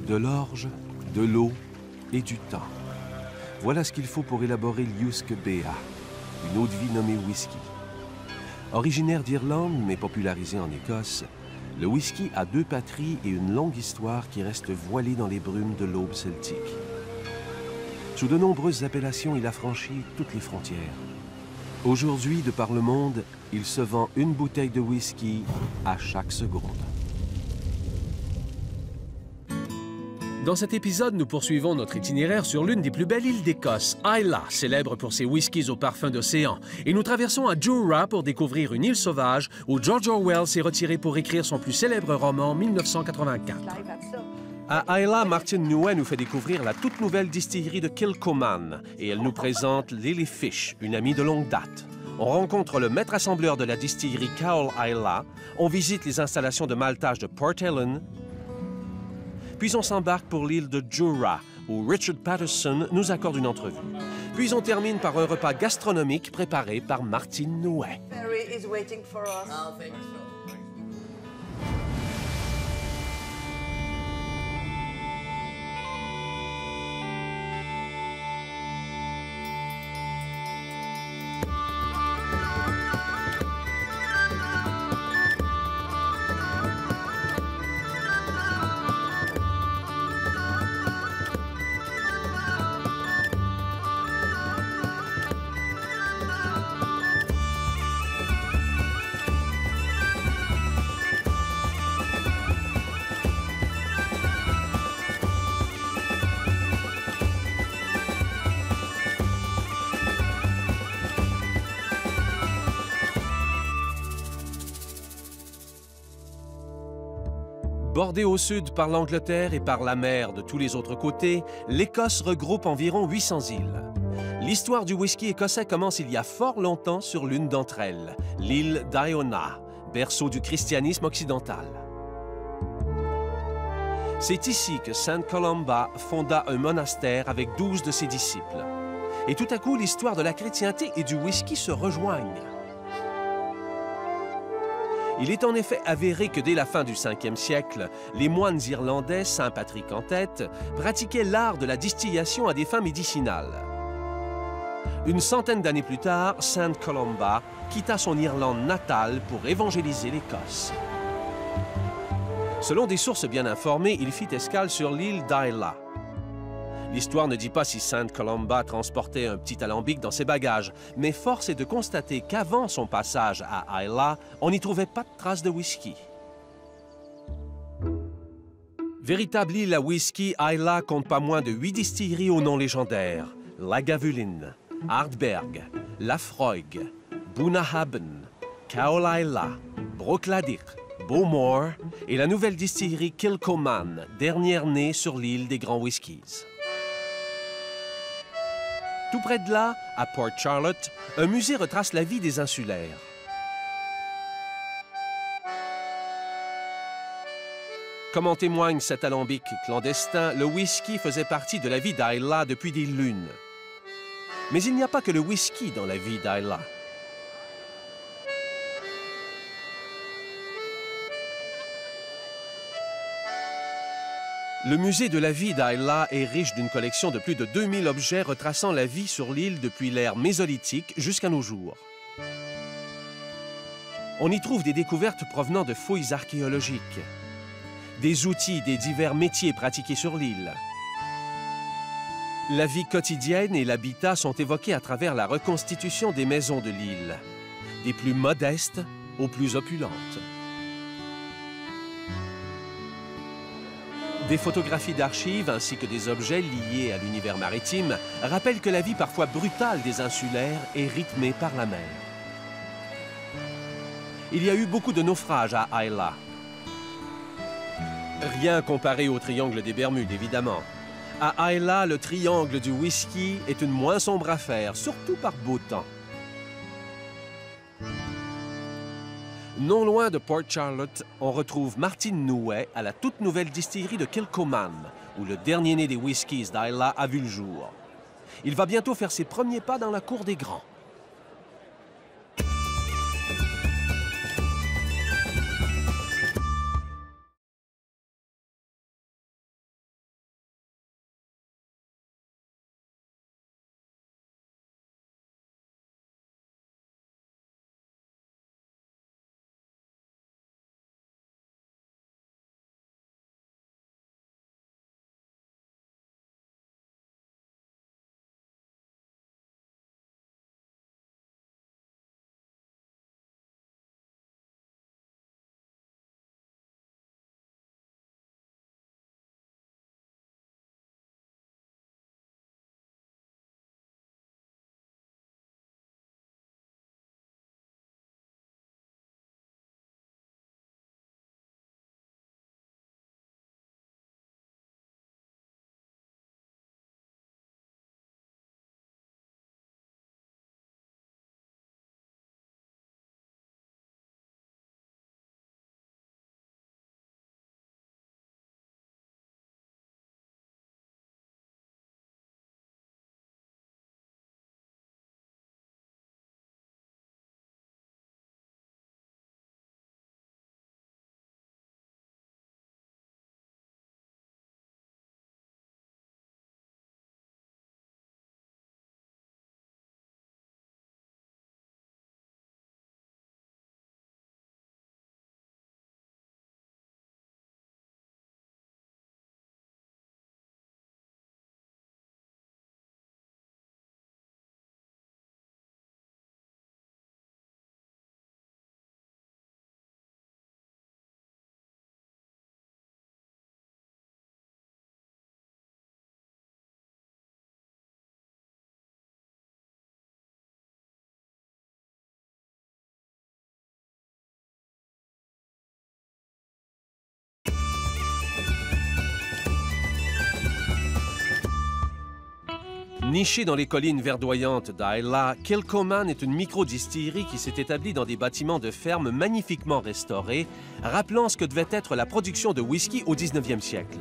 de l'orge, de l'eau et du temps. Voilà ce qu'il faut pour élaborer l'Uisce Bea, une eau de vie nommée whisky. Originaire d'Irlande, mais popularisé en Écosse, le whisky a deux patries et une longue histoire qui reste voilée dans les brumes de l'aube celtique. Sous de nombreuses appellations, il a franchi toutes les frontières. Aujourd'hui, de par le monde, il se vend une bouteille de whisky à chaque seconde. Dans cet épisode, nous poursuivons notre itinéraire sur l'une des plus belles îles d'Écosse, Islay, célèbre pour ses whiskies au parfum d'océan. Et nous traversons à Jura pour découvrir une île sauvage où George Orwell s'est retiré pour écrire son plus célèbre roman, 1984. À Islay, Martine Nouet nous fait découvrir la toute nouvelle distillerie de Kilchoman et elle nous présente Lily Fish, une amie de longue date. On rencontre le maître assembleur de la distillerie Cowal Islay, on visite les installations de maltage de Port Ellen, puis on s'embarque pour l'île de Jura, où Richard Patterson nous accorde une entrevue. Puis on termine par un repas gastronomique préparé par Martine Nouet. Bordée au sud par l'Angleterre et par la mer de tous les autres côtés, l'Écosse regroupe environ 800 îles. L'histoire du whisky écossais commence il y a fort longtemps sur l'une d'entre elles, l'île d'Iona, berceau du christianisme occidental. C'est ici que Saint Columba fonda un monastère avec 12 de ses disciples. Et tout à coup, l'histoire de la chrétienté et du whisky se rejoignent. Il est en effet avéré que dès la fin du 5e siècle, les moines irlandais, Saint Patrick en tête, pratiquaient l'art de la distillation à des fins médicinales. Une centaine d'années plus tard, Saint Columba quitta son Irlande natale pour évangéliser l'Écosse. Selon des sources bien informées, il fit escale sur l'île d'Islay. L'histoire ne dit pas si Saint Columba transportait un petit alambic dans ses bagages, mais force est de constater qu'avant son passage à Islay, on n'y trouvait pas de traces de whisky. Véritable île à whisky, Islay compte pas moins de 8 distilleries aux noms légendaires. Lagavulin, Ardbeg, Laphroaig, Bunnahabhain, Cowal Islay, Brocladik, Bowmore et la nouvelle distillerie Kilchoman, dernière née sur l'île des grands whiskies. Tout près de là, à Port Charlotte, un musée retrace la vie des insulaires. Comme en témoigne cet alambic clandestin, le whisky faisait partie de la vie d'Islay depuis des lunes. Mais il n'y a pas que le whisky dans la vie d'Islay. Le musée de la vie d'Islay est riche d'une collection de plus de 2000 objets retraçant la vie sur l'île depuis l'ère mésolithique jusqu'à nos jours. On y trouve des découvertes provenant de fouilles archéologiques, des outils des divers métiers pratiqués sur l'île. La vie quotidienne et l'habitat sont évoqués à travers la reconstitution des maisons de l'île, des plus modestes aux plus opulentes. Des photographies d'archives ainsi que des objets liés à l'univers maritime rappellent que la vie parfois brutale des insulaires est rythmée par la mer. Il y a eu beaucoup de naufrages à Islay. Rien comparé au triangle des Bermudes, évidemment. À Islay, le triangle du whisky est une moins sombre affaire, surtout par beau temps. Non loin de Port Charlotte, on retrouve Martine Nouet à la toute nouvelle distillerie de Kilchoman, où le dernier né des whiskies d'Islay a vu le jour. Il va bientôt faire ses premiers pas dans la cour des grands. Nichée dans les collines verdoyantes d'Islay, Kilchoman est une micro-distillerie qui s'est établie dans des bâtiments de ferme magnifiquement restaurés, rappelant ce que devait être la production de whisky au 19e siècle.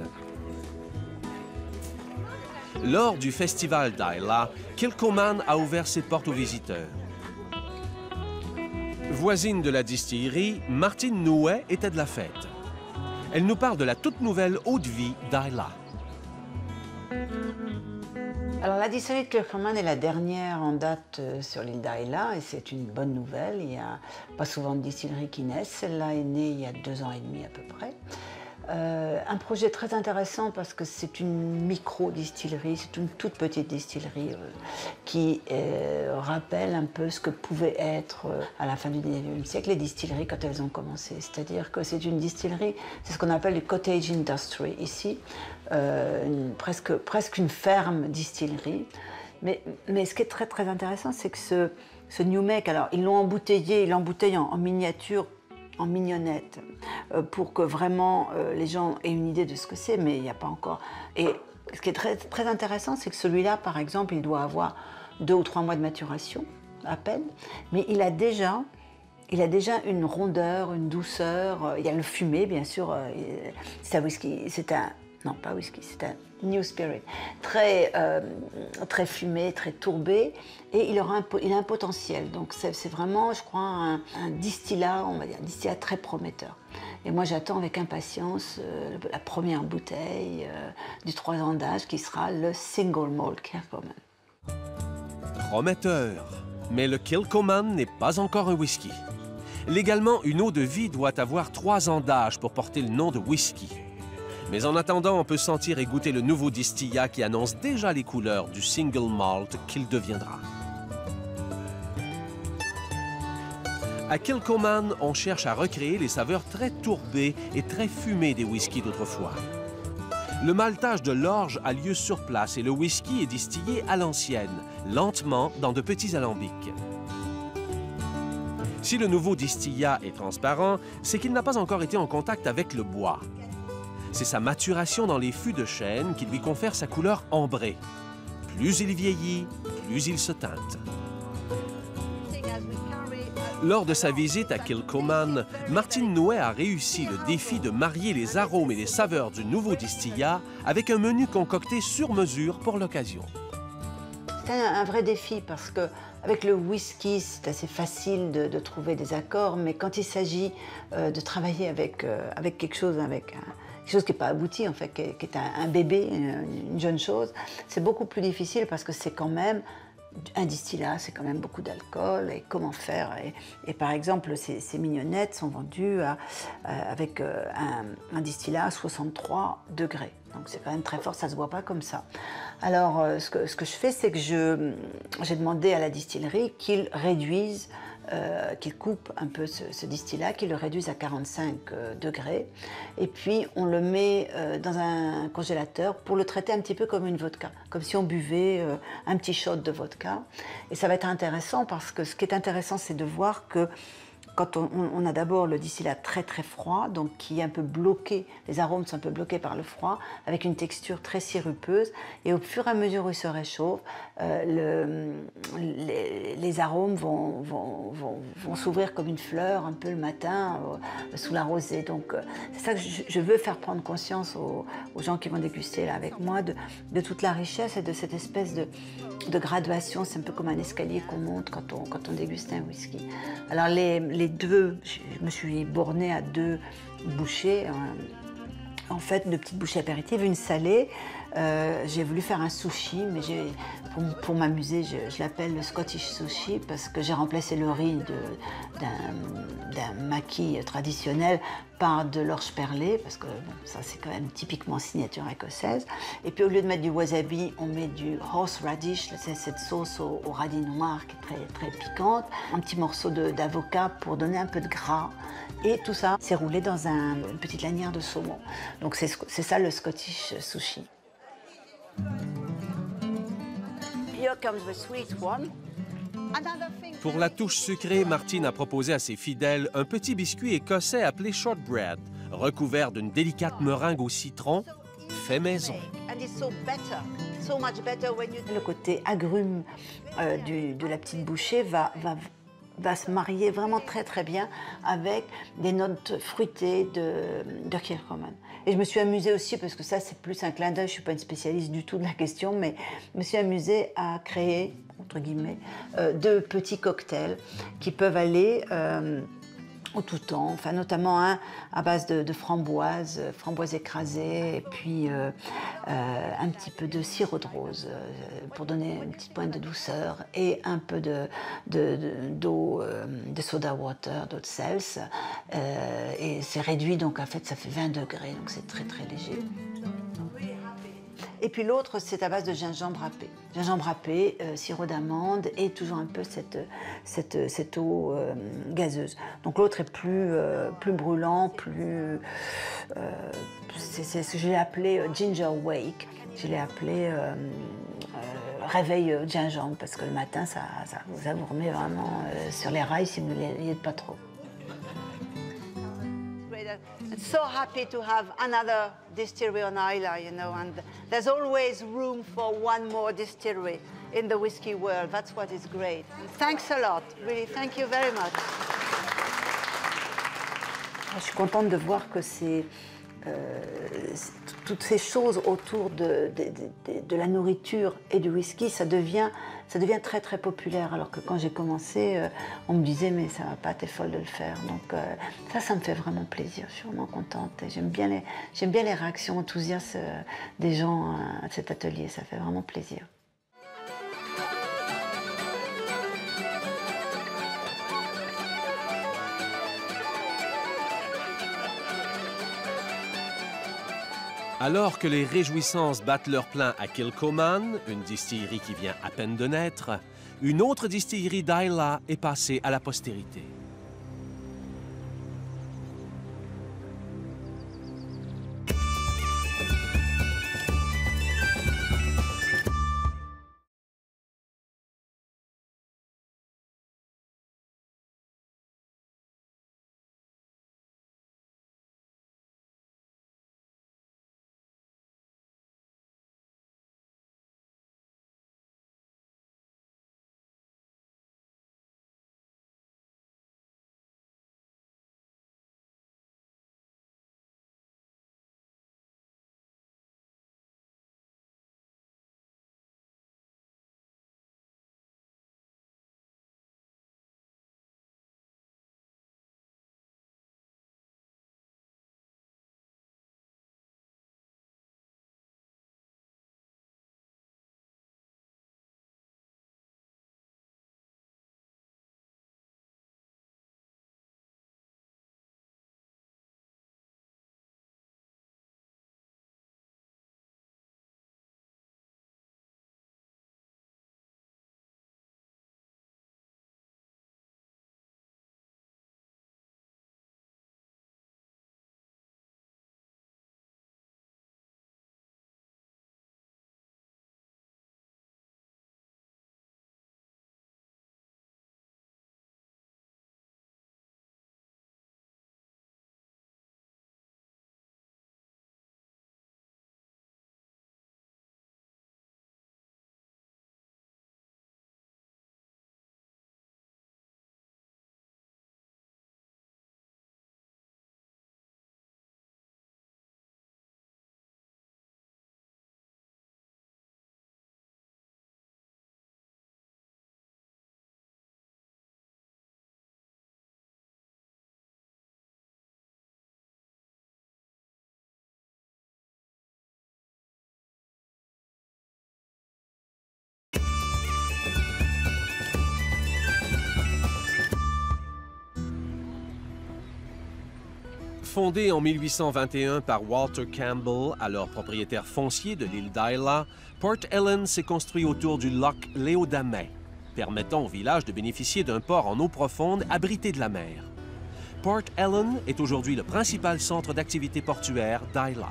Lors du festival d'Islay, Kilchoman a ouvert ses portes aux visiteurs. Voisine de la distillerie, Martine Nouet était de la fête. Elle nous parle de la toute nouvelle eau-de-vie d'Islay. Alors, la distillerie de Kilchoman est la dernière en date sur l'île d'Islay et c'est une bonne nouvelle. Il n'y a pas souvent de distilleries qui naissent. Celle-là est née il y a 2 ans et demi à peu près. Un projet très intéressant parce que c'est une micro-distillerie, c'est une toute petite distillerie qui rappelle un peu ce que pouvaient être à la fin du 19e siècle les distilleries quand elles ont commencé. C'est-à-dire que c'est une distillerie, c'est ce qu'on appelle du cottage industry ici, presque une ferme distillerie. Mais ce qui est très très intéressant, c'est que ce New Make, alors ils l'ont embouteillé, ils l'embouteillent en miniature, en mignonnette, pour que vraiment les gens aient une idée de ce que c'est, mais il n'y a pas encore. Et ce qui est très, très intéressant, c'est que celui-là, par exemple, il doit avoir 2 ou 3 mois de maturation, à peine, mais il a déjà une rondeur, une douceur. Il y a le fumé, bien sûr. C'est un whisky, non, pas whisky, c'est un New Spirit, très fumé, très tourbé, et il a un potentiel. Donc c'est vraiment, je crois, un distillat, on va dire, un distillat très prometteur. Et moi, j'attends avec impatience la première bouteille du 3 ans d'âge, qui sera le Single Malt Kilchoman. Prometteur, mais le Kilchoman n'est pas encore un whisky. Légalement, une eau-de-vie doit avoir 3 ans d'âge pour porter le nom de whisky. Mais en attendant, on peut sentir et goûter le nouveau distillat qui annonce déjà les couleurs du single malt qu'il deviendra. À Kilchoman, on cherche à recréer les saveurs très tourbées et très fumées des whiskies d'autrefois. Le maltage de l'orge a lieu sur place et le whisky est distillé à l'ancienne, lentement dans de petits alambics. Si le nouveau distillat est transparent, c'est qu'il n'a pas encore été en contact avec le bois. C'est sa maturation dans les fûts de chêne qui lui confère sa couleur ambrée. Plus il vieillit, plus il se teinte. Lors de sa visite à Kilchoman, Martine Nouet a réussi le défi de marier les arômes et les saveurs du nouveau distillat avec un menu concocté sur mesure pour l'occasion. C'est un vrai défi parce qu'avec le whisky, c'est assez facile de trouver des accords, mais quand il s'agit de travailler avec quelque chose qui n'est pas abouti, en fait, qui est un bébé, une jeune chose, c'est beaucoup plus difficile parce que c'est quand même un distillat, c'est quand même beaucoup d'alcool, et comment faire. Et par exemple, ces mignonnettes sont vendues avec un distillat à 63 degrés. Donc c'est quand même très fort, ça ne se voit pas comme ça. Alors ce que je fais, c'est que j'ai demandé à la distillerie qu'ils réduisent, qu'ils coupent un peu ce distillat, qu'ils le réduisent à 45 degrés. Et puis on le met dans un congélateur pour le traiter un petit peu comme une vodka, comme si on buvait un petit shot de vodka. Et ça va être intéressant parce que ce qui est intéressant, c'est de voir que quand on a d'abord le distillat très très froid, donc qui est un peu bloqué, les arômes sont un peu bloqués par le froid, avec une texture très sirupeuse, et au fur et à mesure où il se réchauffe, les arômes vont s'ouvrir comme une fleur un peu le matin sous la rosée. Donc c'est ça que je veux faire prendre conscience aux gens qui vont déguster là avec moi de toute la richesse et de cette espèce de graduation. C'est un peu comme un escalier qu'on monte quand on déguste un whisky. Alors les deux, je me suis bornée à 2 bouchées, en fait, 2 petites bouchées apéritives, une salée. J'ai voulu faire un sushi, mais pour m'amuser, je l'appelle le Scottish sushi parce que j'ai remplacé le riz d'un maquis traditionnel par de l'orge perlée, parce que bon, ça c'est quand même typiquement signature écossaise. Et puis au lieu de mettre du wasabi, on met du horseradish, c'est cette sauce au radis noir qui est très, très piquante, un petit morceau d'avocat pour donner un peu de gras. Et tout ça, c'est roulé dans une petite lanière de saumon. Donc c'est ça le Scottish sushi. Here comes the sweet one. Pour la touche sucrée, Martine a proposé à ses fidèles un petit biscuit écossais appelé shortbread, recouvert d'une délicate meringue au citron, fait maison. Le côté agrume de la petite bouchée va se marier vraiment très très bien avec des notes fruitées de Kilchoman. Et je me suis amusée aussi, parce que ça c'est plus un clin d'œil, je ne suis pas une spécialiste du tout de la question, mais je me suis amusée à créer, entre guillemets, de petits cocktails qui peuvent aller au tout temps, enfin notamment un à base de framboises écrasées, et puis un petit peu de sirop de rose pour donner une petite pointe de douceur, et un peu d'eau, de soda water, d'eau de seltz, et c'est réduit, donc en fait ça fait 20 degrés, donc c'est très très léger. Et puis l'autre, c'est à base de gingembre râpé. Gingembre râpé, sirop d'amande et toujours un peu cette eau gazeuse. Donc l'autre est plus brûlant, c'est ce que j'ai appelé ginger wake. Je l'ai appelé réveil gingembre, parce que le matin, ça vous remet vraiment sur les rails si vous n'y êtes pas trop. I'm so happy to have another distillery on Islay, you know, and there's always room for one more distillery in the whiskey world. That's what is great. And thanks a lot, really, thank you very much. Je suis contente de voir que toutes ces choses autour de la nourriture et du whisky, ça devient très très populaire, alors que quand j'ai commencé, on me disait mais ça va pas, t'es folle de le faire. Donc ça me fait vraiment plaisir, je suis vraiment contente, et j'aime bien les réactions enthousiastes des gens à cet atelier, ça fait vraiment plaisir. Alors que les réjouissances battent leur plein à Kilchoman, une distillerie qui vient à peine de naître, une autre distillerie d'Islay est passée à la postérité. Fondée en 1821 par Walter Campbell, alors propriétaire foncier de l'île d'Islay, Port Ellen s'est construit autour du loch Léodamais, permettant au village de bénéficier d'un port en eau profonde abrité de la mer. Port Ellen est aujourd'hui le principal centre d'activité portuaire d'Islay.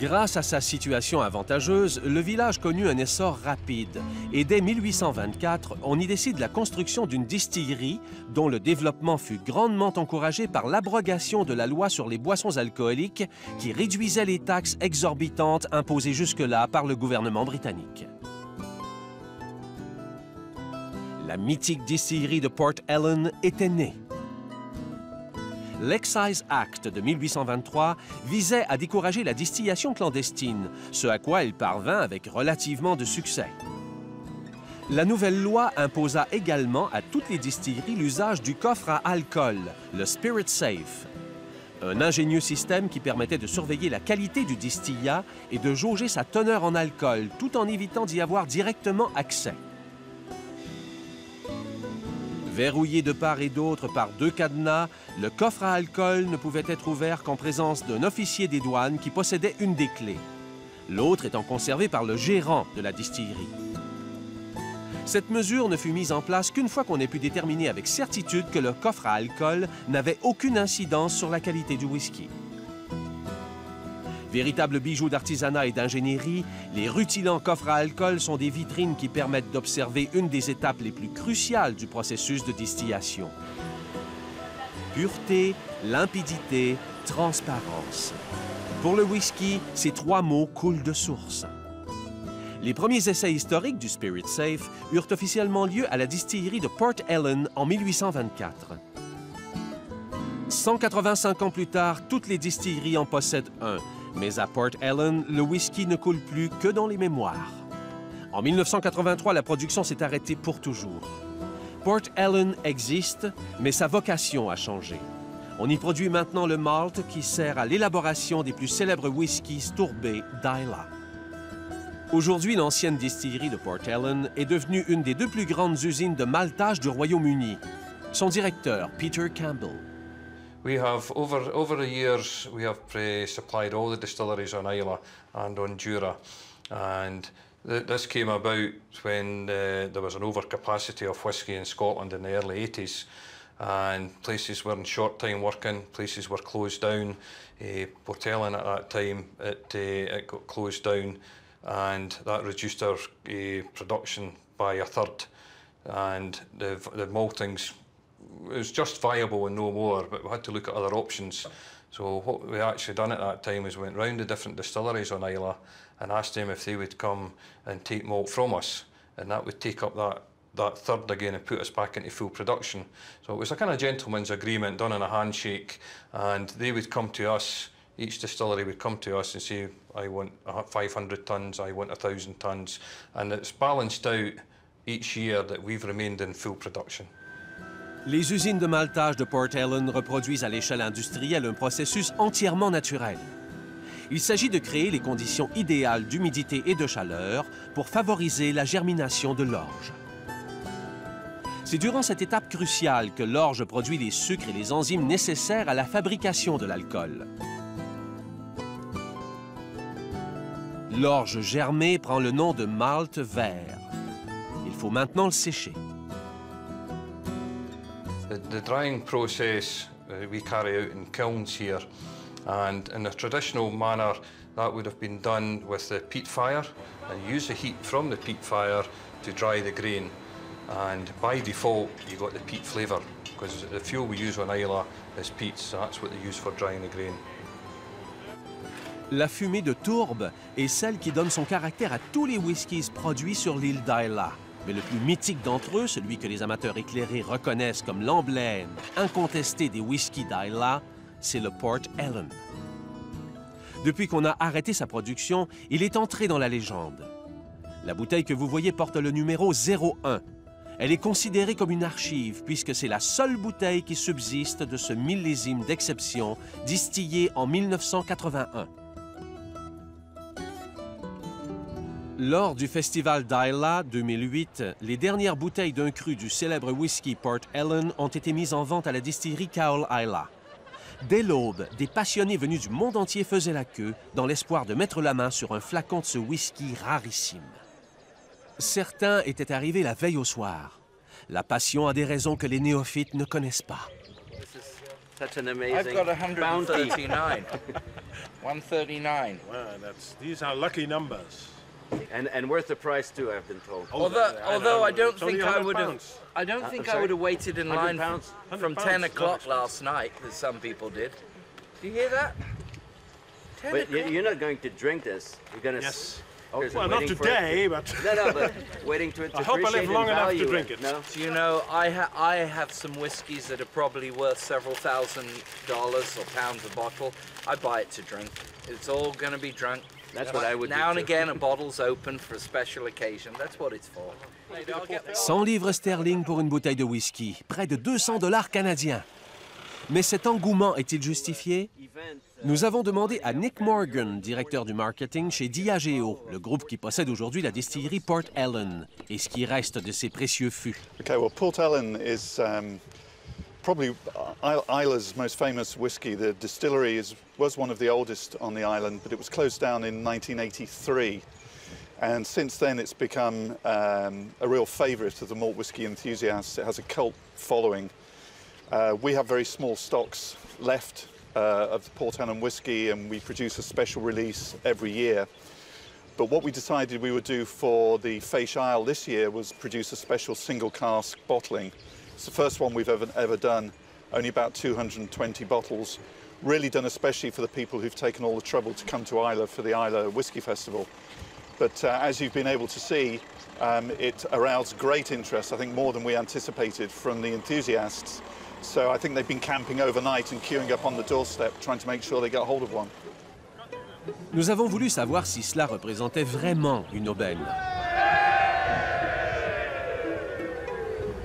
Grâce à sa situation avantageuse, le village connut un essor rapide et dès 1824, on y décide la construction d'une distillerie dont le développement fut grandement encouragé par l'abrogation de la loi sur les boissons alcooliques qui réduisait les taxes exorbitantes imposées jusque-là par le gouvernement britannique. La mythique distillerie de Port Ellen était née. L'Excise Act de 1823 visait à décourager la distillation clandestine, ce à quoi elle parvint avec relativement de succès. La nouvelle loi imposa également à toutes les distilleries l'usage du coffre à alcool, le Spirit Safe, un ingénieux système qui permettait de surveiller la qualité du distillat et de jauger sa teneur en alcool, tout en évitant d'y avoir directement accès. Verrouillé de part et d'autre par 2 cadenas, le coffre à alcool ne pouvait être ouvert qu'en présence d'un officier des douanes qui possédait une des clés, l'autre étant conservé par le gérant de la distillerie. Cette mesure ne fut mise en place qu'une fois qu'on ait pu déterminer avec certitude que le coffre à alcool n'avait aucune incidence sur la qualité du whisky. Véritables bijoux d'artisanat et d'ingénierie, les rutilants coffres à alcool sont des vitrines qui permettent d'observer une des étapes les plus cruciales du processus de distillation. Pureté, limpidité, transparence. Pour le whisky, ces 3 mots coulent de source. Les premiers essais historiques du Spirit Safe eurent officiellement lieu à la distillerie de Port Ellen en 1824. 185 ans plus tard, toutes les distilleries en possèdent un. Mais à Port Ellen, le whisky ne coule plus que dans les mémoires. En 1983, la production s'est arrêtée pour toujours. Port Ellen existe, mais sa vocation a changé. On y produit maintenant le malt qui sert à l'élaboration des plus célèbres whiskies tourbés d'Islay. Aujourd'hui, l'ancienne distillerie de Port Ellen est devenue une des 2 plus grandes usines de maltage du Royaume-Uni. Son directeur, Peter Campbell. We have, over the years, we have supplied all the distilleries on Islay and on Jura. And this came about when there was an overcapacity of whisky in Scotland in the early 80s. And places were in short time working, places were closed down. Port Ellen at that time, it got closed down, and that reduced our production by 1/3. And the maltings, it was just viable and no more, but we had to look at other options. So what we actually done at that time is went round the different distilleries on Islay and asked them if they would come and take malt from us, and that would take up that 1/3 again and put us back into full production. So it was a kind of gentleman's agreement done in a handshake, and they would come to us, each distillery would come to us and say, I want 500 tonnes, I want 1,000 tonnes, and it's balanced out each year that we've remained in full production. Les usines de maltage de Port Ellen reproduisent à l'échelle industrielle un processus entièrement naturel. Il s'agit de créer les conditions idéales d'humidité et de chaleur pour favoriser la germination de l'orge. C'est durant cette étape cruciale que l'orge produit les sucres et les enzymes nécessaires à la fabrication de l'alcool. L'orge germée prend le nom de malt vert. Il faut maintenant le sécher. The drying process we carry out in kilns here, and in a traditional manner that would have been done with the peat fire, and use the heat from the peat fire to dry the grain. And by default, you got the peat flavour, because the fuel we use on Islay is peat, so that's what they use for drying the grain. La fumée de tourbe est celle qui donne son caractère à tous les whiskies produits sur l'île d'Islay. Mais le plus mythique d'entre eux, celui que les amateurs éclairés reconnaissent comme l'emblème incontesté des whiskies d'Islay, c'est le Port Ellen. Depuis qu'on a arrêté sa production, il est entré dans la légende. La bouteille que vous voyez porte le numéro 01. Elle est considérée comme une archive puisque c'est la seule bouteille qui subsiste de ce millésime d'exception distillé en 1981. Lors du festival d'Islay 2008, les dernières bouteilles d'un cru du célèbre whisky Port Ellen ont été mises en vente à la distillerie Cowal Islay. Dès l'aube, des passionnés venus du monde entier faisaient la queue dans l'espoir de mettre la main sur un flacon de ce whisky rarissime. Certains étaient arrivés la veille au soir. La passion a des raisons que les néophytes ne connaissent pas. Such an amazing bounty. 139. Well, these are lucky numbers. And worth the price too, I've been told. Although I don't It's only think I 100 would have. pounds. I don't think I sorry? would have waited in line 100 pounds? from 100 10 pounds, o'clock not last night, as some people did. Do you hear that? 10 But o'clock? you're not going to drink this. You're going to... Yes. There's a Well, not waiting for it today, but No, but waiting to I hope I live appreciate long and enough to value drink it. No? Do you know, I have some whiskies that are probably worth several $1,000s or pounds a bottle. I buy it to drink. It's all going to be drunk. That's what I would do Now and too. again, a bottle's open for a special occasion. That's what it's for. 100 livres sterling pour une bouteille de whisky, près de 200 $ canadiens. Mais cet engouement est-il justifié? Nous avons demandé à Nick Morgan, directeur du marketing chez Diageo, le groupe qui possède aujourd'hui la distillerie Port Ellen, et ce qui reste de ses précieux fûts. Okay, well, Port Ellen is probably Isla's most famous whiskey. The distillery was one of the oldest on the island, but it was closed down in 1983. And since then, it's become a real favourite of the malt whiskey enthusiasts. It has a cult following. We have very small stocks left of the Port Ellen whiskey, and we produce a special release every year. But what we decided we would do for the Fèis Isle this year was produce a special single cask bottling. It's the first one we've ever done, only about 220 bottles, really done especially for the people who've taken all the trouble to come to Islay for the Islay Whiskey Festival. But as you've been able to see, it aroused great interest, I think more than we anticipated, from the enthusiasts. So I think they've been camping overnight and queuing up on the doorstep, trying to make sure they get hold of one. Nous avons voulu savoir si cela représentait vraiment une aubaine.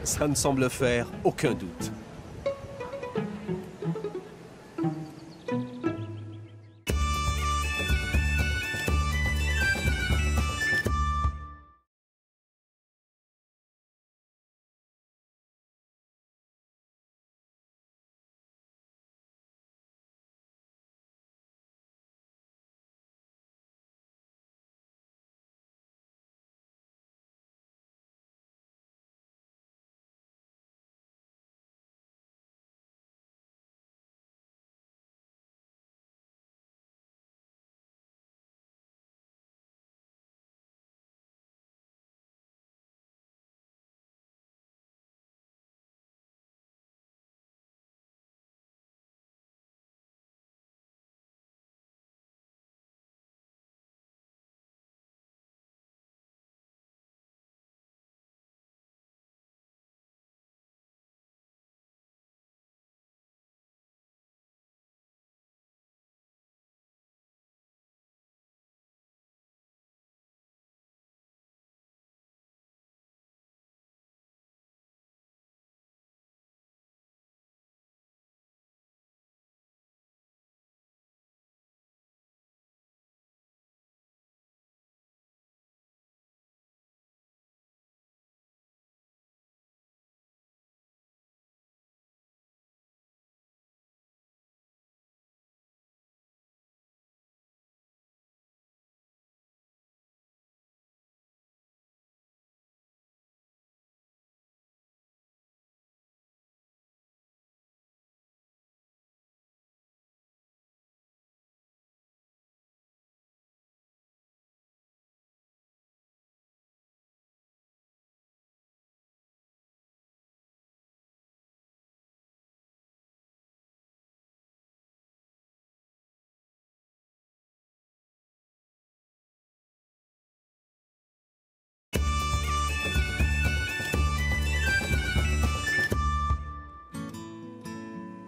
Ça ne semble faire aucun doute.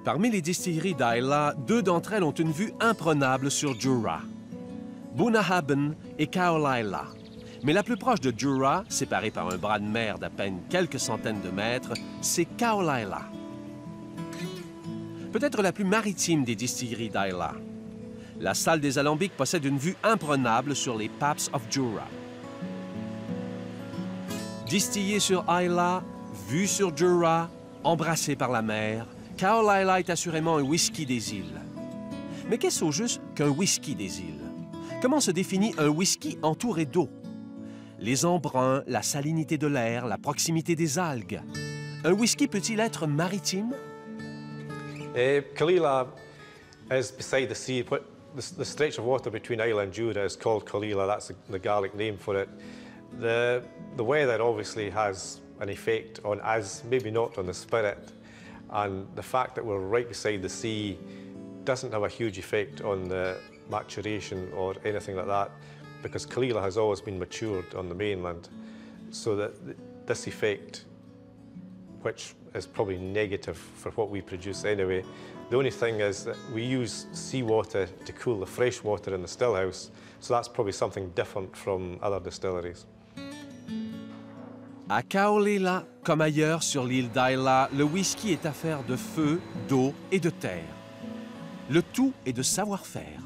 Parmi les distilleries d'Islay, deux d'entre elles ont une vue imprenable sur Jura, Bunnahabhain et Caol-Ila. Mais la plus proche de Jura, séparée par un bras de mer d'à peine quelques centaines de mètres, c'est Caol-Ila. Peut-être la plus maritime des distilleries d'Islay. La salle des Alambics possède une vue imprenable sur les Paps of Jura. Distillé sur Islay, vue sur Jura, embrassé par la mer, Caol-Ila est assurément un whisky des îles. Mais qu'est-ce au juste qu'un whisky des îles? Comment se définit un whisky entouré d'eau? Les embruns, la salinité de l'air, la proximité des algues. Un whisky peut-il être maritime? Caol-Ila is beside the sea, the stretch of water between Isla and Jura is called Killala. That's the Gaelic name for it. The weather obviously has an effect on us, maybe not on the spirit. And the fact that we're right beside the sea doesn't have a huge effect on the maturation or anything like that, because Killala has always been matured on the mainland. So that this effect, which is probably negative for what we produce anyway, the only thing is that we use seawater to cool the fresh water in the stillhouse, so that's probably something different from other distilleries. À Kaolela, comme ailleurs sur l'île d'Isla, le whisky est affaire de feu, d'eau et de terre. Le tout est de savoir-faire.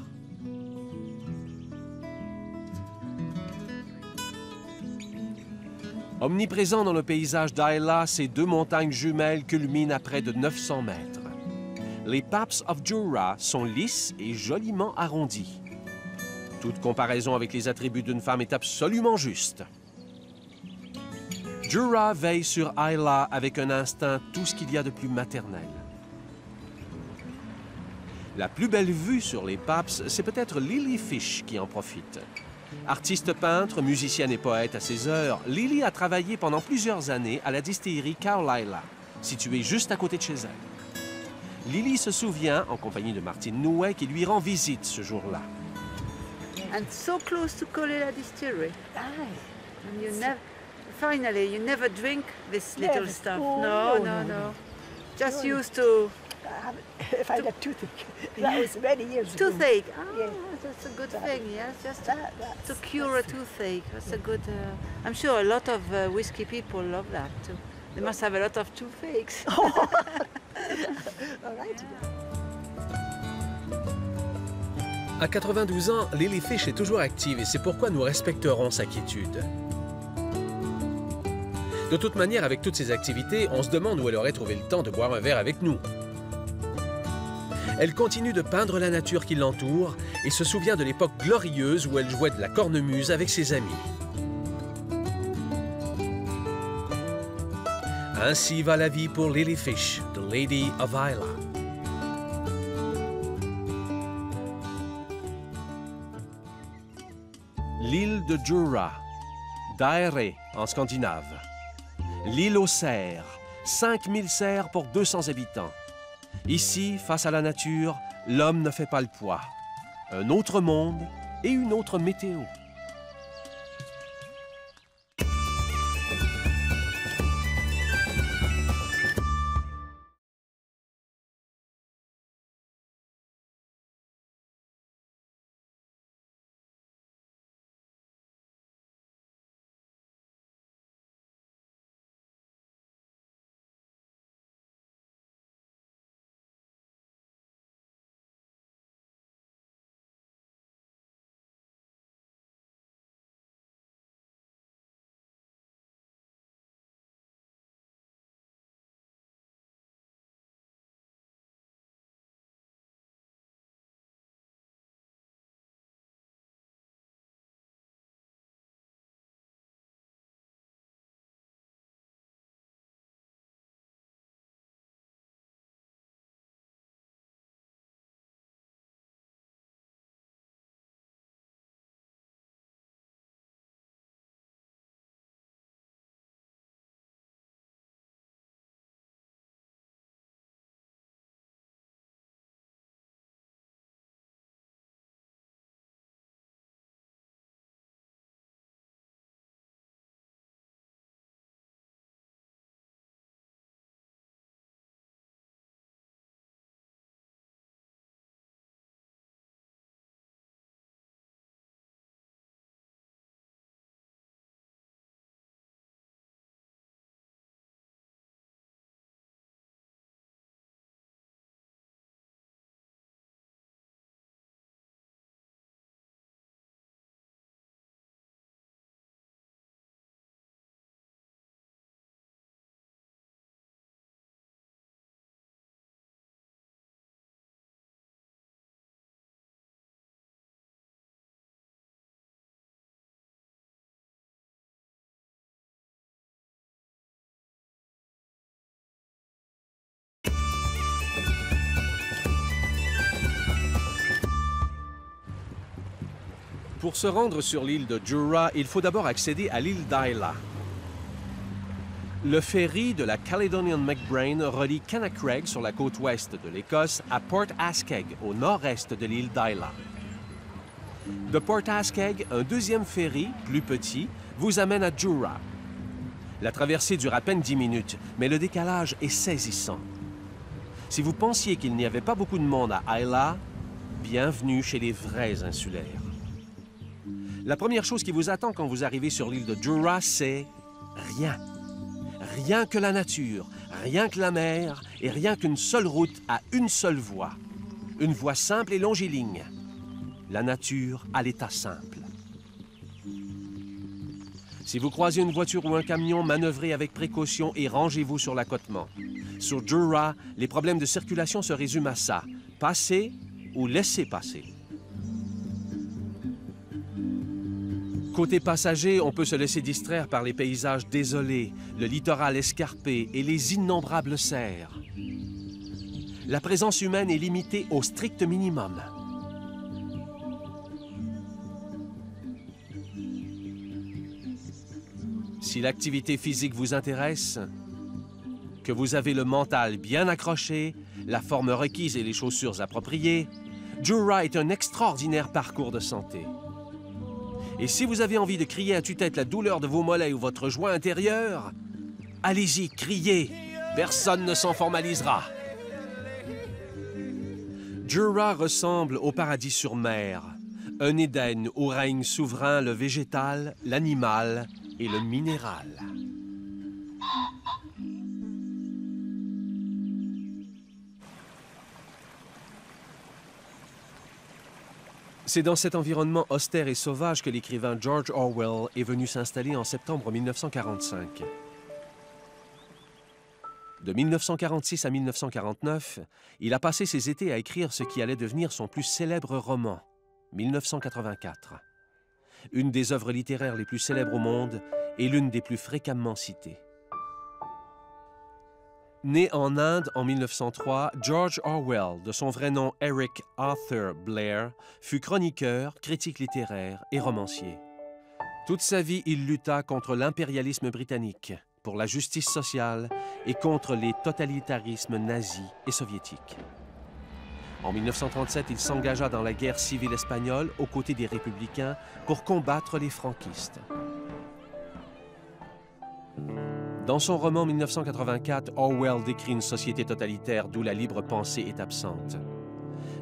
Omniprésent dans le paysage d'Isla, ces deux montagnes jumelles culminent à près de 900 mètres. Les Paps of Jura sont lisses et joliment arrondis. Toute comparaison avec les attributs d'une femme est absolument juste. Jura veille sur Isla avec un instinct tout ce qu'il y a de plus maternel. La plus belle vue sur les Paps, c'est peut-être Lily Fish qui en profite. Artiste peintre, musicienne et poète à ses heures, Lily a travaillé pendant plusieurs années à la distillerie Carlisle, située juste à côté de chez elle. Lily se souvient, en compagnie de Martine Nouet, qui lui rend visite ce jour-là. And so close to Killala Distillery. And you never, finally, you never drink this little stuff. Oh, No. Just used to. If I had toothache, that was many years ago. Toothache. Yes. That's a good thing. Yes, just to cure a toothache. That's a good. I'm sure a lot of whiskey people love that too. They must have a lot of toothaches. All right. À 92 ans, Lily Fish est toujours active et c'est pourquoi nous respecterons sa quiétude. De toute manière, avec toutes ces activités, on se demande où elle aurait trouvé le temps de boire un verre avec nous. Elle continue de peindre la nature qui l'entoure et se souvient de l'époque glorieuse où elle jouait de la cornemuse avec ses amis. Ainsi va la vie pour Lily Fish, the Lady of Isla. L'île de Jura, Daere en scandinave. L'île aux cerfs, 5000 cerfs pour 200 habitants. Ici, face à la nature, l'homme ne fait pas le poids. Un autre monde et une autre météo. Pour se rendre sur l'île de Jura, il faut d'abord accéder à l'île d'Islay. Le ferry de la Caledonian McBrain relie Canacraig sur la côte ouest de l'Écosse à Port Askeg, au nord-est de l'île d'Islay. De Port Askeg, un deuxième ferry, plus petit, vous amène à Jura. La traversée dure à peine 10 minutes, mais le décalage est saisissant. Si vous pensiez qu'il n'y avait pas beaucoup de monde à Islay, bienvenue chez les vrais insulaires. La première chose qui vous attend quand vous arrivez sur l'île de Jura, c'est rien. Rien que la nature, rien que la mer et rien qu'une seule route à une seule voie. Une voie simple et longiligne. La nature à l'état simple. Si vous croisez une voiture ou un camion, manœuvrez avec précaution et rangez-vous sur l'accotement. Sur Jura, les problèmes de circulation se résument à ça. Passez ou laissez passer. Côté passager, on peut se laisser distraire par les paysages désolés, le littoral escarpé et les innombrables cerfs. La présence humaine est limitée au strict minimum. Si l'activité physique vous intéresse, que vous avez le mental bien accroché, la forme requise et les chaussures appropriées, Jura est un extraordinaire parcours de santé. Et si vous avez envie de crier à tue-tête la douleur de vos mollets ou votre joint intérieur, allez-y, criez, personne ne s'en formalisera. Jura ressemble au paradis sur mer, un Éden où règne souverain le végétal, l'animal et le minéral. C'est dans cet environnement austère et sauvage que l'écrivain George Orwell est venu s'installer en septembre 1945. De 1946 à 1949, il a passé ses étés à écrire ce qui allait devenir son plus célèbre roman, 1984. Une des œuvres littéraires les plus célèbres au monde et l'une des plus fréquemment citées. Né en Inde en 1903, George Orwell, de son vrai nom Eric Arthur Blair, fut chroniqueur, critique littéraire et romancier. Toute sa vie, il lutta contre l'impérialisme britannique, pour la justice sociale et contre les totalitarismes nazis et soviétiques. En 1937, il s'engagea dans la guerre civile espagnole aux côtés des républicains pour combattre les franquistes. Dans son roman 1984, Orwell décrit une société totalitaire d'où la libre pensée est absente.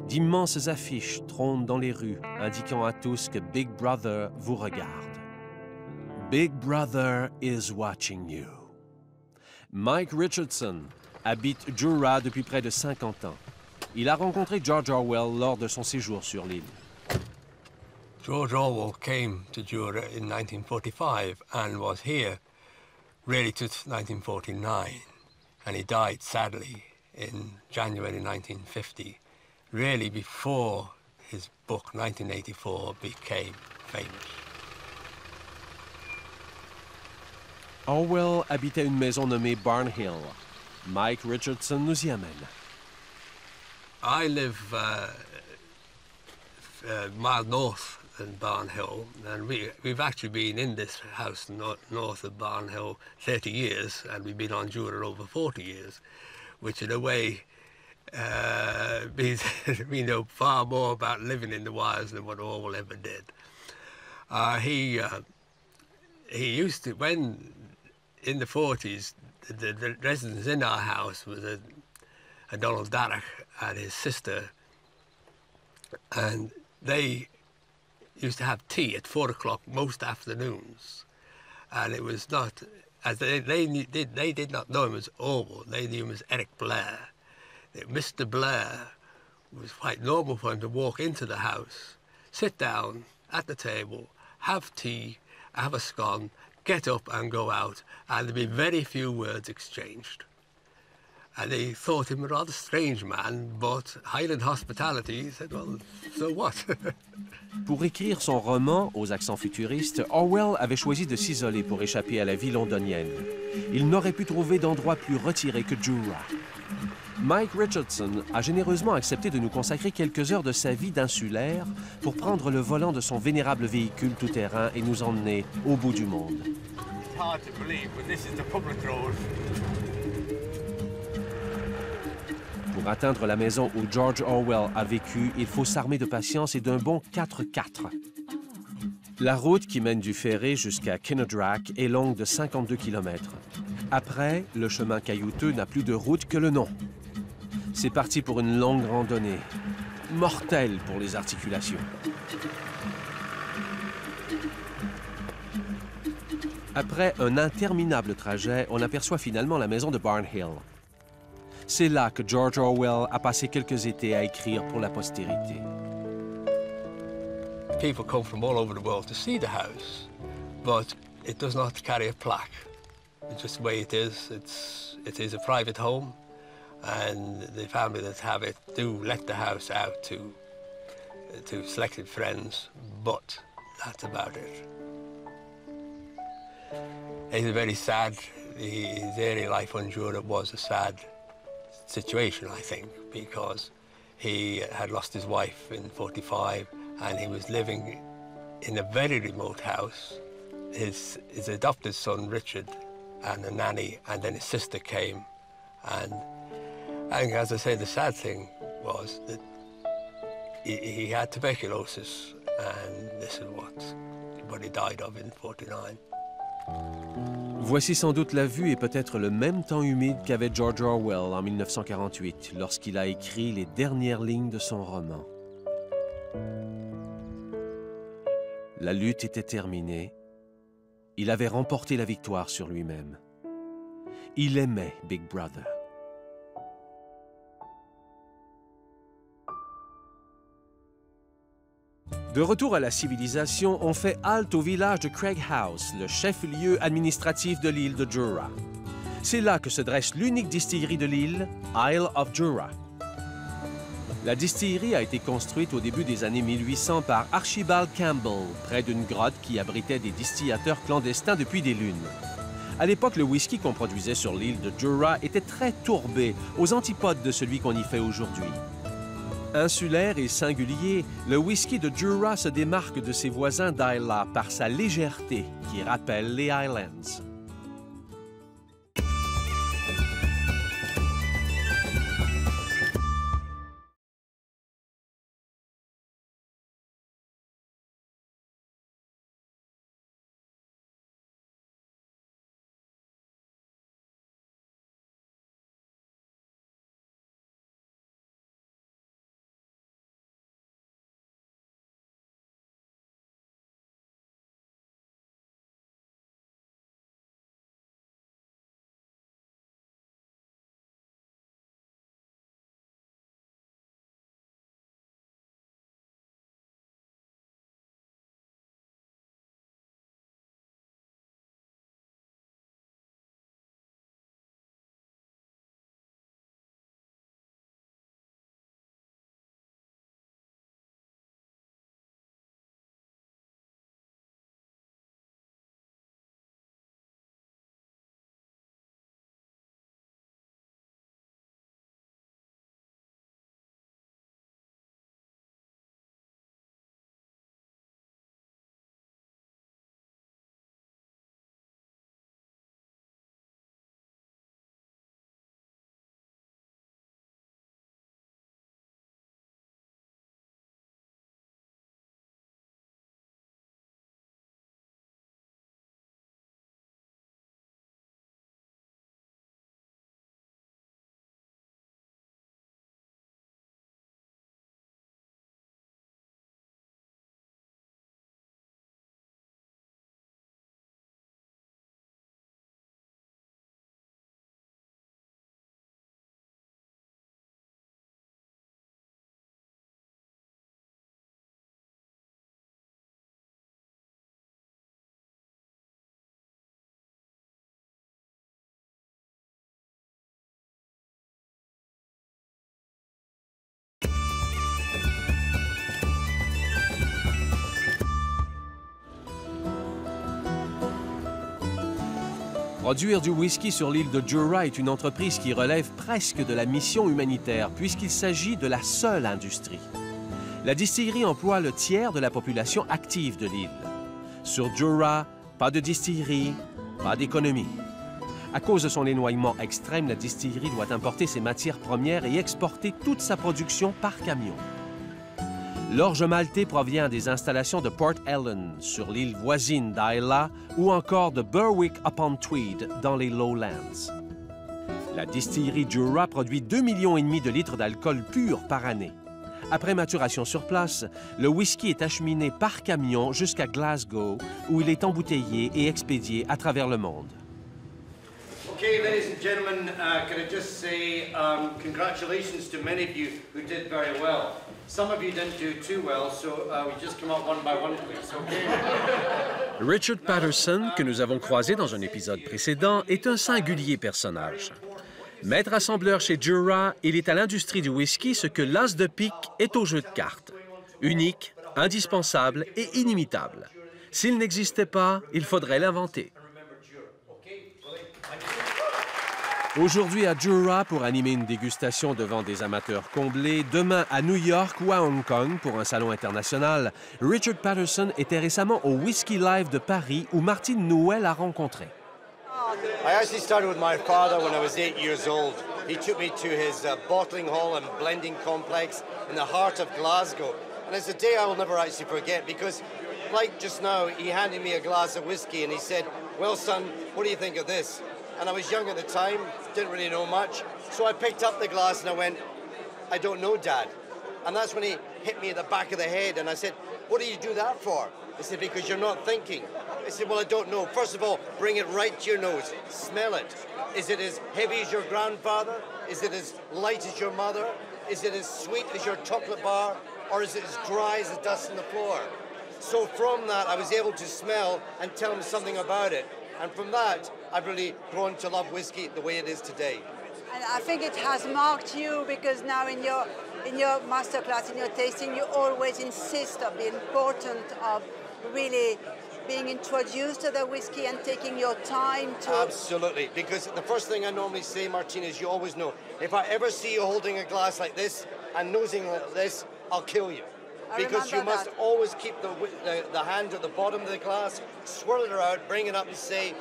D'immenses affiches trônent dans les rues, indiquant à tous que Big Brother vous regarde. Big Brother is watching you. Mike Richardson habite Jura depuis près de 50 ans. Il a rencontré George Orwell lors de son séjour sur l'île. George Orwell came to Jura in 1945 and was here really to 1949, and he died sadly in January 1950, really before his book 1984 became famous. Orwell habitait une maison nommée Barnhill. Mike Richardson nous y amène. I live a mile north than Barnhill, and we've actually been in this house north of Barnhill 30 years, and we've been on Jura over 40 years, which in a way means we know far more about living in the wilds than what Orwell ever did. He used to, when in the 40s, the residents in our house was a Donald Darrach and his sister, and they used to have tea at 4 o'clock most afternoons, and it was not, as they did not know him as Orwell, they knew him as Eric Blair. Mr. Blair was quite normal for him to walk into the house, sit down at the table, have tea, have a scone, get up and go out, and there'd be very few words exchanged. And they thought him a rather strange man, but Highland hospitality, he said, well, so what? Pour écrire son roman aux accents futuristes, Orwell avait choisi de s'isoler pour échapper à la vie londonienne. Il n'aurait pu trouver d'endroit plus retiré que Jura. Mike Richardson a généreusement accepté de nous consacrer quelques heures de sa vie d'insulaire pour prendre le volant de son vénérable véhicule tout-terrain et nous emmener au bout du monde. It's hard to believe, but this is the public road. Pour atteindre la maison où George Orwell a vécu, il faut s'armer de patience et d'un bon 4x4. La route qui mène du Ferré jusqu'à Kinnadrach est longue de 52 km. Après, le chemin caillouteux n'a plus de route que le nom. C'est parti pour une longue randonnée, mortelle pour les articulations. Après un interminable trajet, on aperçoit finalement la maison de Barnhill. C'est là que George Orwell a passé quelques étés à écrire pour la postérité. People come from all over the world to see the house, but it does not carry a plaque. It's just the way it is. It is a private home, and the family that have it do let the house out to selected friends, but that's about it. It's very sad. His early life on Jura was a sad situation, I think, because he had lost his wife in '45, and he was living in a very remote house. His adopted son, Richard, and a nanny, and then his sister came. And as I say, the sad thing was that he had tuberculosis, and this is what he died of in '49. Voici sans doute la vue et peut-être le même temps humide qu'avait George Orwell en 1948, lorsqu'il a écrit les dernières lignes de son roman. La lutte était terminée. Il avait remporté la victoire sur lui-même. Il aimait Big Brother. De retour à la civilisation, on fait halte au village de Craighouse, le chef-lieu administratif de l'île de Jura. C'est là que se dresse l'unique distillerie de l'île, Isle of Jura. La distillerie a été construite au début des années 1800 par Archibald Campbell, près d'une grotte qui abritait des distillateurs clandestins depuis des lunes. À l'époque, le whisky qu'on produisait sur l'île de Jura était très tourbé, aux antipodes de celui qu'on y fait aujourd'hui. Insulaire et singulier, le whisky de Jura se démarque de ses voisins d'Islay par sa légèreté qui rappelle les Highlands. Produire du whisky sur l'île de Jura est une entreprise qui relève presque de la mission humanitaire, puisqu'il s'agit de la seule industrie. La distillerie emploie le tiers de la population active de l'île. Sur Jura, pas de distillerie, pas d'économie. À cause de son éloignement extrême, la distillerie doit importer ses matières premières et exporter toute sa production par camion. L'orge maltais provient des installations de Port Ellen, sur l'île voisine d'Islay, ou encore de Berwick-upon-Tweed, dans les Lowlands. La distillerie Jura produit 2,5 millions de litres d'alcool pur par année. Après maturation sur place, le whisky est acheminé par camion jusqu'à Glasgow, où il est embouteillé et expédié à travers le monde. Okay, ladies and gentlemen, can I just say congratulations to many of you who did very well. Some of you didn't do too well, so we just come up one by one, please, okay? Richard Patterson, que nous avons croisé dans un épisode précédent, est un singulier personnage. Maître assembleur chez Jura, il est à l'industrie du whisky ce que l'as de pique est au jeu de cartes. Unique, indispensable et inimitable. S'il n'existait pas, il faudrait l'inventer. Aujourd'hui à Jura pour animer une dégustation devant des amateurs comblés, demain à New York ou à Hong Kong pour un salon international, Richard Patterson était récemment au Whisky Live de Paris où Martine Nouel a rencontré. I actually started with my father when I was 8 years old. He took me to his bottling hall and blending complex in the heart of Glasgow. And it's a day I will never actually forget because, like just now, he handed me a glass of whiskey and he said, "Well, son, what do you think of this?" And I was young at the time, didn't really know much. So I picked up the glass and I went, "I don't know, Dad." And that's when he hit me at the back of the head and I said, "What do you do that for?" He said, "Because you're not thinking." I said, "Well, I don't know. First of all, bring it right to your nose. Smell it. Is it as heavy as your grandfather? Is it as light as your mother? Is it as sweet as your chocolate bar? Or is it as dry as the dust on the floor?" So from that, I was able to smell and tell him something about it. And from that, I've really grown to love whiskey the way it is today. And I think it has marked you because now in your masterclass, in your tasting, you always insist on the importance of really being introduced to the whiskey and taking your time to... Absolutely, because the first thing I normally say, Martina, is you always know, if I ever see you holding a glass like this and nosing like this, I'll kill you. Because you must always keep the hand at the bottom of the glass, swirl it around, bring it up and say,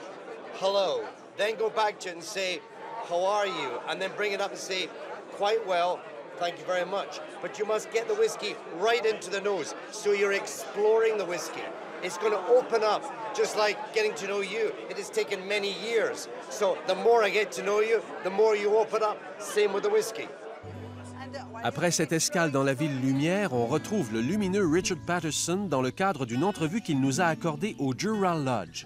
"Hello." Then go back to it and say, "How are you?" And then bring it up and say, "Quite well, thank you very much." But you must get the whiskey right into the nose, so you're exploring the whiskey. It's going to open up, just like getting to know you. It has taken many years. So the more I get to know you, the more you open up. Same with the whiskey. Après cette escale dans la ville lumière, on retrouve le lumineux Richard Patterson dans le cadre d'une entrevue qu'il nous a accordée au Jura Lodge.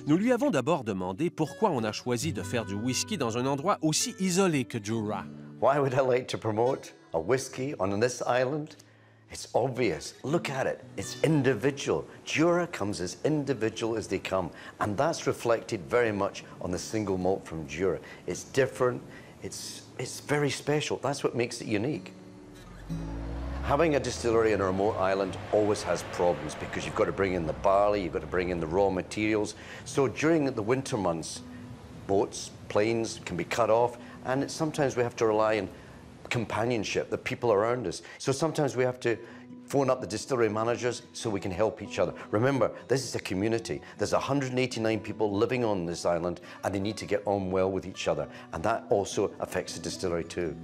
Nous lui avons d'abord demandé pourquoi on a choisi de faire du whisky dans un endroit aussi isolé que Jura. Why would I like to promote a whisky on this island? It's obvious. Look at it. It's individual. Jura comes as individual as they come, and that's reflected very much on the single malt from Jura. It's different. It's very special. That's what makes it unique. Having a distillery on a remote island always has problems because you've got to bring in the barley, you've got to bring in the raw materials. So during the winter months, boats, planes can be cut off, and sometimes we have to rely on companionship, the people around us. So sometimes we have to phone up the distillery managers so we can help each other. Remember, this is a community. There's 189 people living on this island, and they need to get on well with each other. And that also affects the distillery too.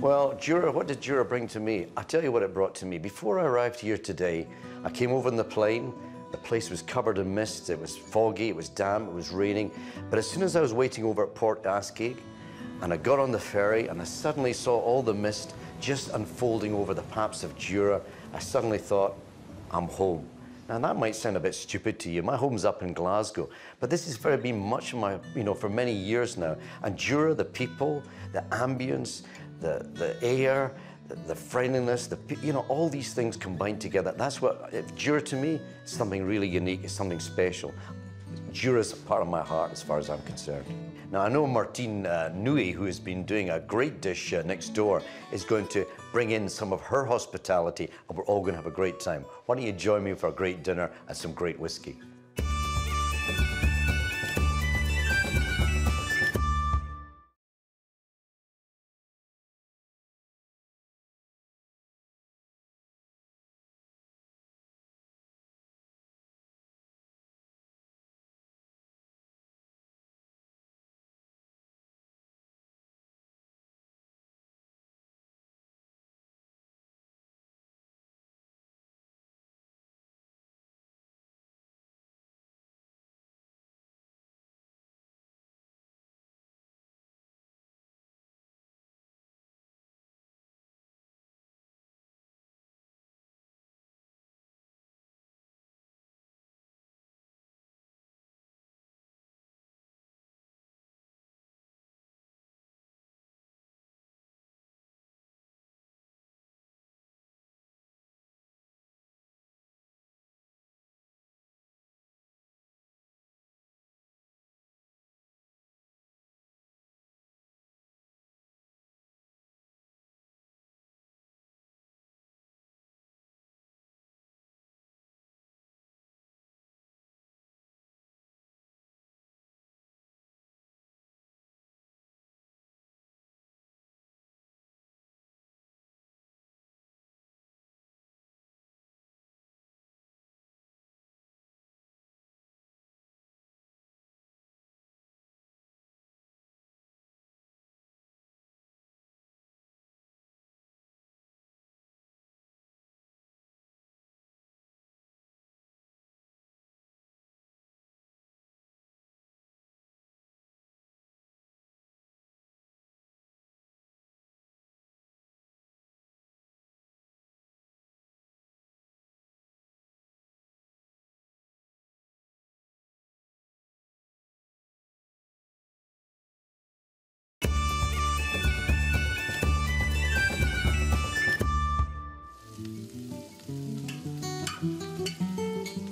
Well, Jura, what did Jura bring to me? I'll tell you what it brought to me. Before I arrived here today, I came over in the plane. The place was covered in mist. It was foggy, it was damp, it was raining. But as soon as I was waiting over at Port Ascaig, and I got on the ferry, and I suddenly saw all the mist just unfolding over the paps of Jura, I suddenly thought, I'm home. Now, that might sound a bit stupid to you. My home's up in Glasgow, but this has been much of my, for many years now. And Jura, the people, the ambience, the air, the friendliness, all these things combined together. That's what, Jura to me, is something really unique, it's something special. Jura's part of my heart as far as I'm concerned. Now, I know Martine Nui, who has been doing a great dish next door, is going to bring in some of her hospitality, and we're all going to have a great time. Why don't you join me for a great dinner and some great whiskey?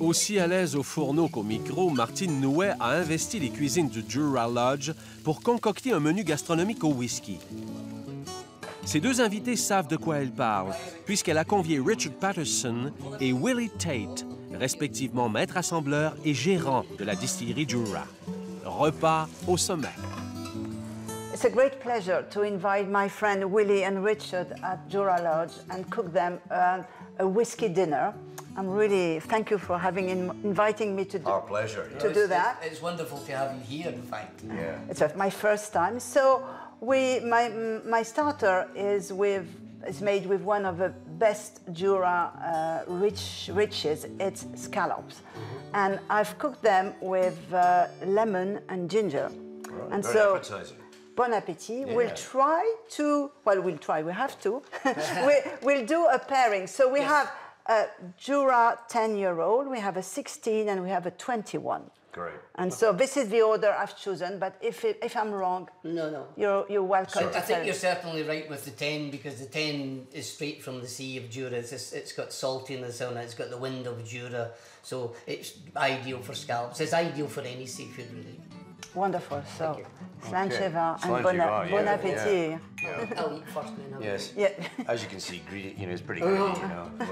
Aussi à l'aise au fourneau qu'au micro, Martine Nouet a investi les cuisines du Jura Lodge pour concocter un menu gastronomique au whisky. Ces deux invités savent de quoi elle parle, puisqu'elle a convié Richard Patterson et Willie Tate, respectivement maître assembleur et gérant de la distillerie Jura. Repas au sommet. It's a great pleasure to invite my friend Willie and Richard at Jura Lodge and cook them a whiskey dinner. I'm really thank you for inviting me to do, Our pleasure. do that. It's wonderful to have you here, in fact. Yeah. It's my first time. So my starter is made with one of the best Jura riches. It's scallops, and I've cooked them with lemon and ginger. Right. And Very so. appetizing. Bon appetit. Yeah. We'll try to, we have to. we'll do a pairing. So we have a Jura 10-year-old, we have a 16, and we have a 21. Great. And so this is the order I've chosen, but if I'm wrong, no. You're welcome. I think you're certainly right with the 10, because the 10 is straight from the Sea of Jura. It's got saltiness on it, it's got the wind of Jura, so it's ideal for scallops. It's ideal for any seafood, really. Wonderful. So, Slancheva Okay. and Slancheva, bon appetit. Yeah. I'll eat first, then. Yes. Yeah. As you can see, greedy, it's pretty greedy,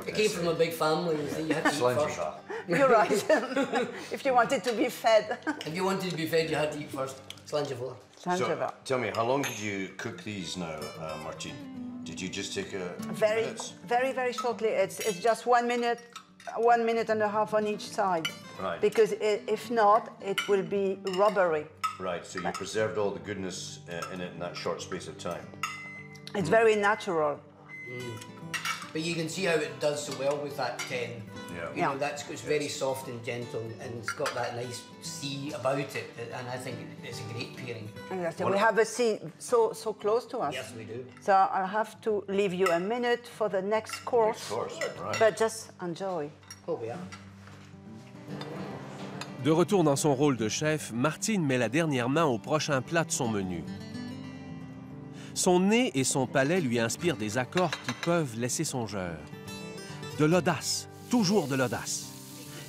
It came from a big family, so you had to eat first. Slancheva. You're right. If you wanted to be fed. If you wanted to be fed, you had to eat first. Slancheva. So, tell me, how long did you cook these now, Martine? Did you just take minutes? Very shortly. It's just 1 minute, 1 minute and a half on each side. Right. Because if not, it will be robbery. Right, so you preserved all the goodness in it in that short space of time. It's very natural. But you can see how it does so well with that 10. Yeah. You know, it's very soft and gentle, and it's got that nice sea about it, and I think it's a great pairing. Exactly. We have a sea so close to us. Yes, we do. So I'll have to leave you a minute for the next course. Next course, right. But just enjoy. Oh, we are. De retour dans son rôle de chef, Martine met la dernière main au prochain plat de son menu. Son nez et son palais lui inspirent des accords qui peuvent laisser songeur. De l'audace, toujours de l'audace.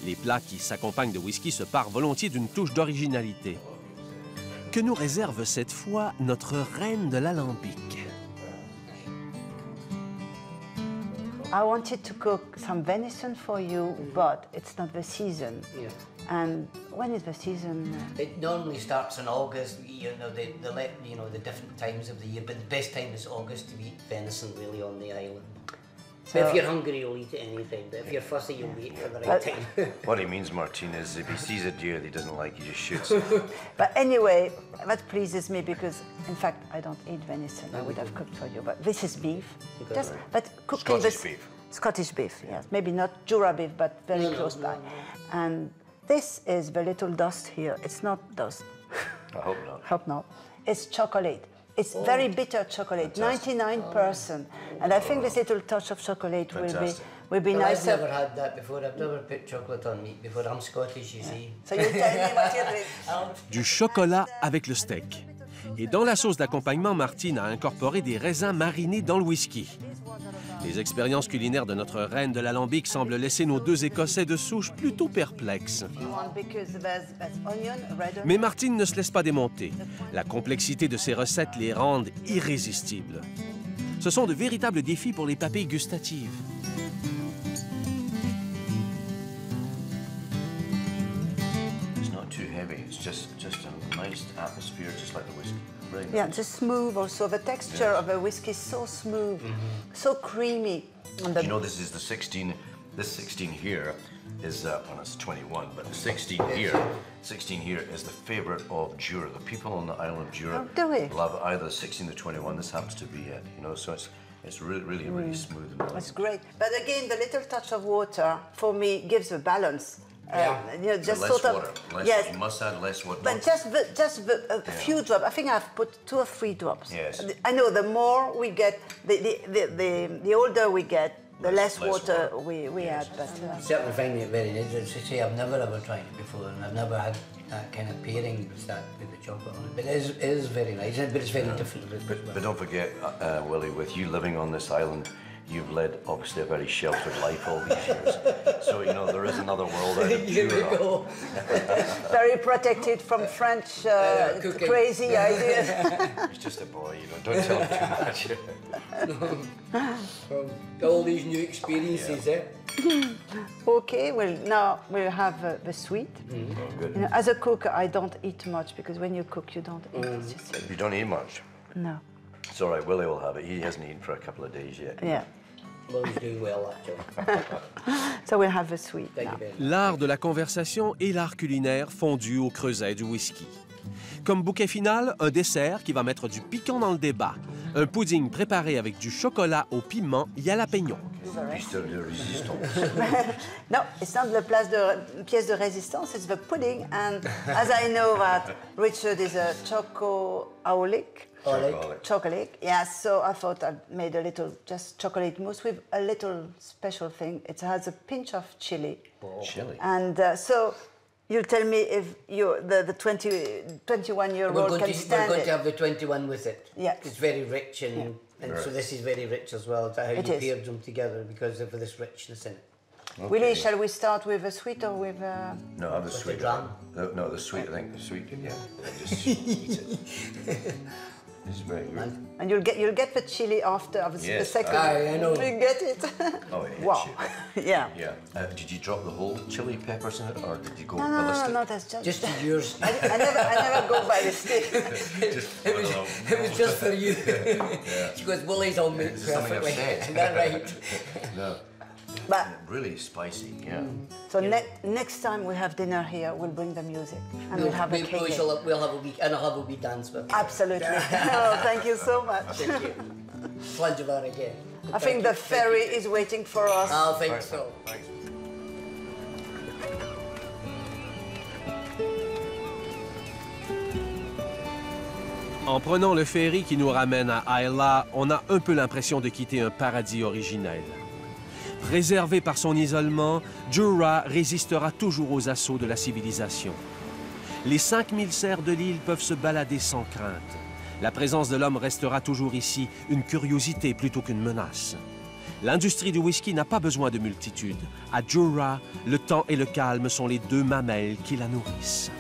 Les plats qui s'accompagnent de whisky se parent volontiers d'une touche d'originalité. Que nous réserve cette fois notre reine de l'alambic? I wanted to cook some venison for you, but it's not the season. Yeah. And when is the season? It normally starts in August. You know, the different times of the year, but the best time is August to eat venison really on the island. So if you're hungry, you'll eat it any time. But if you're fussy, you'll wait for the right time. What he means, Martin, is if he sees a deer that he doesn't like, he just shoots. But anyway, that pleases me because, in fact, I don't eat venison. I would have cooked for you, but this is beef. Just, but cooking Scottish this, beef. Scottish beef, yes. Maybe not Jura beef, but very close by. And this is the little dust here. It's not dust. I hope not. Hope not. It's chocolate. It's very bitter chocolate, 99%. And I think this little touch of chocolate will be Well, nicer. I've never had that before. I've never put chocolate on meat before. I'm Scottish, you see. So you tell me what you drink. Du chocolat avec le steak. Et dans la sauce d'accompagnement, Martine a incorporé des raisins marinés dans le whisky. Les expériences culinaires de notre reine de l'alambic semblent laisser nos deux Écossais de souche plutôt perplexes. Mais Martine ne se laisse pas démonter. La complexité de ses recettes les rend irrésistibles. Ce sont de véritables défis pour les papilles gustatives. It's not too heavy. It's just a nice atmosphere, just like the whiskey. Really Yeah, nice. just smooth also. The texture of the whiskey is so smooth, so creamy. And You know, this is the 16. This 16 here is well, it's 21, but the 16 here is the favorite of Jura. The people on the island of Jura love either 16 or 21. This happens to be it. You know, so it's really smooth and nice. It's great. But again, the little touch of water for me gives a balance. You know, just less sort of water. Less, yes. You must add less water. But just a few drops. I think I've put 2 or 3 drops. Yes. I know the more we get, the older we get, the less water we add. But Certainly finding it very nice. As I say, I've never ever tried it before, and I've never had that kind of pairing with the chocolate on it. But it is very nice, but it's very different. But don't forget, Willie, with you living on this island, you've led obviously a very sheltered life all these years. So you know there is another world out of Here we Jura. go. very protected from French crazy ideas. He's just a boy, you know. Don't tell him too much. All these new experiences, eh? Okay, well now we'll have the sweet. Oh, good. You know, as a cook, I don't eat much because when you cook, you don't eat. It's just, You don't eat much. no. It's all right. Willie will have it. He hasn't eaten for a couple of days yet. Yeah. Willie's doing well, actually. So we'll have the sweet now. L'art de la conversation et l'art culinaire fondus au creuset du whisky. Comme bouquet final, un dessert qui va mettre du piquant dans le débat. Un pudding préparé avec du chocolat au piment jalapeno. Pièce de résistance. No, it's not the pièce de résistance, it's the pudding. And as I know that Richard is a chocoholic. Chocolate, yes. So I thought I made a little just chocolate mousse with a little special thing. It has a pinch of chili. Chili. And so you'll tell me if the 21-year-old can stand We're going it. to have the 21 with it. Yeah. It's very rich, and so this is very rich as well. How It you is. paired them together because of this richness in it. Okay. Willie, shall we start with a sweet or with No, have the With sweet. the drum? No, the sweet. I think the sweet. Yeah. Just eat it. This is very good. And you'll get the chili after the Yes, second. I know. You get it? Oh yeah. Wow. Yeah. Yeah. Did you drop the whole chili peppers in it, or did you go No, ballistic? no, that's Just yours. I never go by the stick. It was just for you. She goes, Willie's all made Is there something perfectly. I've said? Is that right? No. But Really spicy. Yeah. so next time we have dinner here, we'll bring the music and we'll have a cake. We'll have a wee, and I'll have a wee dance with you. Absolutely. Oh, thank you so much. Thank you. Slangevar again. I think the ferry is waiting for us. I think so. Thanks. En prenant le ferry qui nous ramène à Islay, on a un peu l'impression de quitter un paradis originel. Préservé par son isolement, Jura résistera toujours aux assauts de la civilisation. Les 5000 cerfs de l'île peuvent se balader sans crainte. La présence de l'homme restera toujours ici une curiosité plutôt qu'une menace. L'industrie du whisky n'a pas besoin de multitudes. À Jura, le temps et le calme sont les deux mamelles qui la nourrissent.